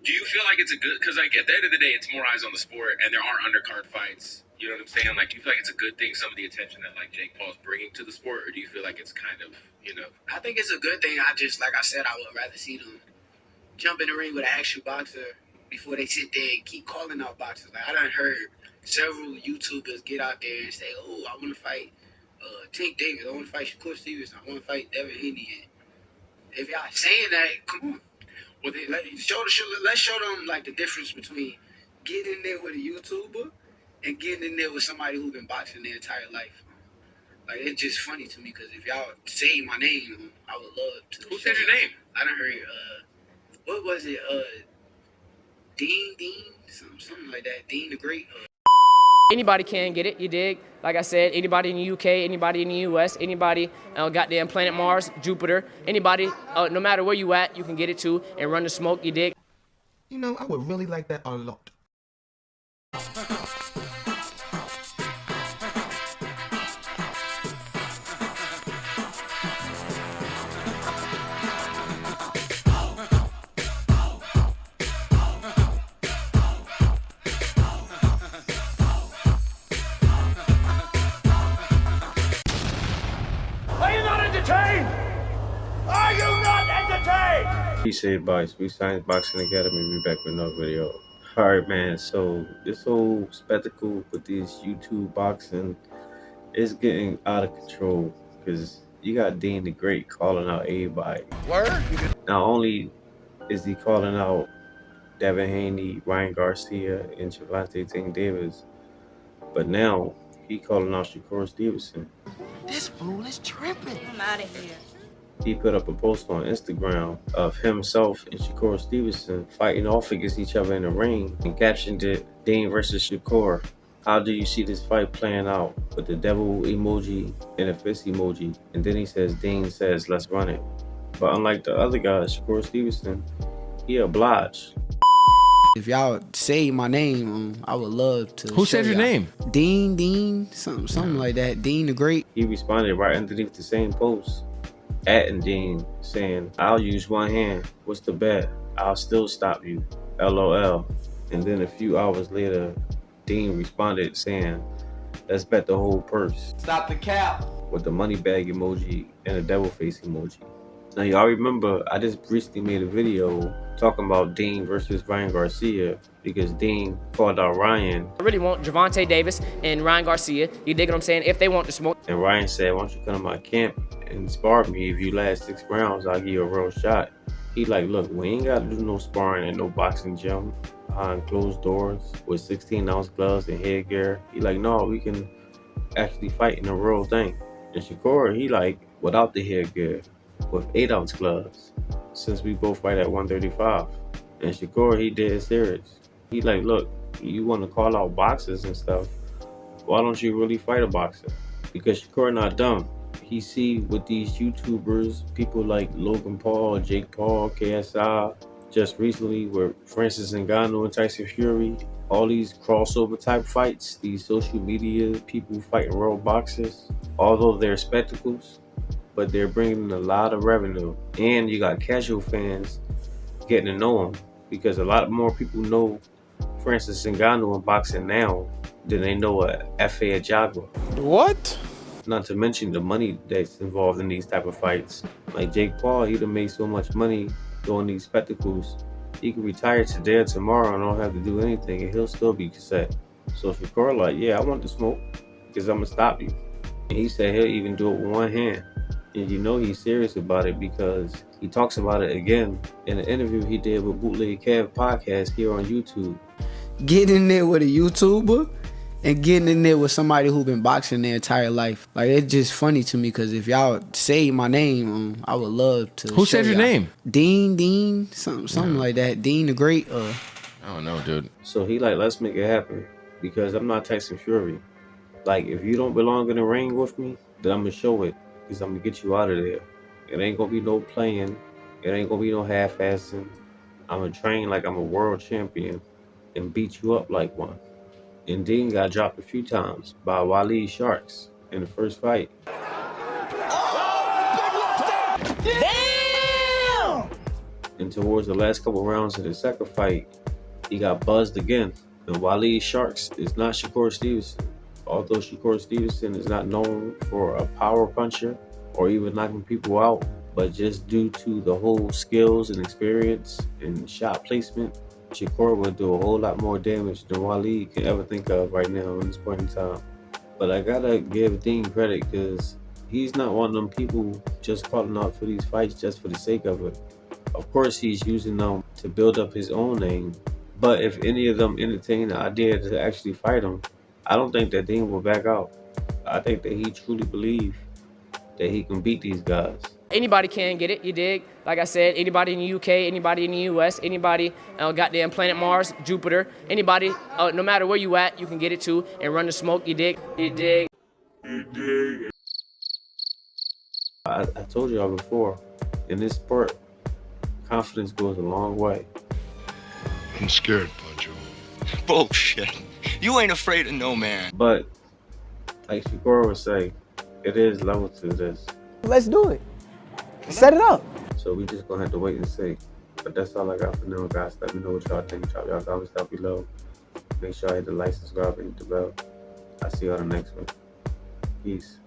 Do you feel like it's a good, because like at the end of the day, it's more eyes on the sport and there are undercard fights. You know what I'm saying? Like, do you feel like it's a good thing, some of the attention that like Jake Paul's bringing to the sport, or do you feel like it's kind of, I think it's a good thing. I just, like I said, I would rather see them jump in the ring with an actual boxer before they sit there and keep calling out boxers. Like, I done heard several YouTubers get out there and say, oh, I want to fight Tank Davis, I want to fight Shakur Stevenson, I want to fight Devin Haney. If y'all saying that, come on. Well, let's show them like the difference between getting in there with a YouTuber and getting in there with somebody who's been boxing their entire life. Like, it's just funny to me because if y'all say my name, I would love to. Who said your name? I done heard, what was it? Deen, something like that. Deen The Great. Anybody can get it, you dig? Like I said, anybody in the UK, anybody in the US, anybody goddamn planet Mars, Jupiter, anybody, no matter where you at, you can get it too and run the smoke, you dig? You know, I would really like that a lot. Are you not entertained? Peace everybody, Sweet Science Boxing Academy, we back with another video. Alright man, so this whole spectacle with these YouTube boxing is getting out of control because you got Deen the Great calling out everybody. Word? Not only is he calling out Devin Haney, Ryan Garcia, and Gervonta Tank Davis, but now he calling out Shakur Stevenson. This fool is tripping. I'm out of here. He put up a post on Instagram of himself and Shakur Stevenson fighting off against each other in the ring and captioned it, Deen versus Shakur. How do you see this fight playing out? With the devil emoji and a fist emoji. And then he says, Deen says, let's run it. But unlike the other guy, Shakur Stevenson, he obliged. If y'all say my name, I would love to. Who said your name? Deen, something like that. Deen the Great. He responded right underneath the same post, atting Deen, saying, I'll use one hand. What's the bet? I'll still stop you. LOL. And then a few hours later, Deen responded saying, let's bet the whole purse. Stop the cap. With the money bag emoji and a devil face emoji. Now y'all remember, I just recently made a video talking about Deen versus Ryan Garcia because Deen called out Ryan. I really want Gervonta Davis and Ryan Garcia, you dig what I'm saying, if they want to smoke. And Ryan said, why don't you come to my camp and spar me? If you last 6 rounds, I'll give you a real shot. He like, look, we ain't got to do no sparring and no boxing gym behind closed doors with 16-ounce gloves and headgear. He like, no, we can actually fight in a real thing. And Shakur, he like, without the headgear, with 8-ounce gloves, since we both fight at 135. And Shakur, he dead serious. He like, look, you want to call out boxers and stuff, why don't you really fight a boxer? Because Shakur not dumb. He see with these YouTubers, people like Logan Paul, Jake Paul, KSI, just recently with Francis Ngannou and Tyson Fury, all these crossover type fights, these social media people fighting real boxers, although they're spectacles, but they're bringing in a lot of revenue. And you got casual fans getting to know them because a lot more people know Francis Ngannou in boxing now than they know a F.A. Ajagba. What? Not to mention the money that's involved in these type of fights. Like Jake Paul, he done made so much money doing these spectacles. He can retire today or tomorrow and don't have to do anything and he'll still be set. So Shakur like, yeah, I want to smoke because I'm gonna stop you. And he said he'll even do it with one hand. And you know he's serious about it because he talks about it again in an interview he did with Bootleg Kev podcast here on YouTube. Getting in there with a YouTuber and getting in there with somebody who's been boxing their entire life. Like, it's just funny to me because if y'all say my name, I would love to. Who said your name? Deen, something like that. Deen the Great. I don't know, dude. So he like, let's make it happen because I'm not Tyson Fury. Like, if you don't belong in the ring with me, then I'm gonna show it because I'm gonna get you out of there. It ain't gonna be no playing. It ain't gonna be no half-assing. I'm gonna train like I'm a world champion and beat you up like one. And Deen got dropped a few times by Waleed Sharks in the first fight. Damn! And towards the last couple rounds of the second fight, he got buzzed again. And Waleed Sharks is not Shakur Stevenson. Although Shakur Stevenson is not known for a power puncher or even knocking people out, but just due to the whole skills and experience and shot placement, Shakur would do a whole lot more damage than Waleed can ever think of right now in this point in time. But I gotta give Deen credit because he's not one of them people just calling out for these fights just for the sake of it. Of course, he's using them to build up his own name. But if any of them entertain the idea to actually fight him, I don't think that Deen will back out. I think that he truly believes that he can beat these guys. Anybody can get it, you dig? Like I said, anybody in the UK, anybody in the US, anybody goddamn planet Mars, Jupiter, anybody, no matter where you at, you can get it too and run the smoke, you dig? You dig? I told y'all before, in this sport, confidence goes a long way. I'm scared, Pancho. Bullshit. You ain't afraid of no man. But, like Shakur would say, it is level to this. Let's do it. Set it up. So we just gonna have to wait and see. But that's all I got for now, guys. Let me know what y'all think. Drop y'all comments down below. Make sure I hit the like, subscribe, and hit the bell. I'll see y'all on the next one. Peace.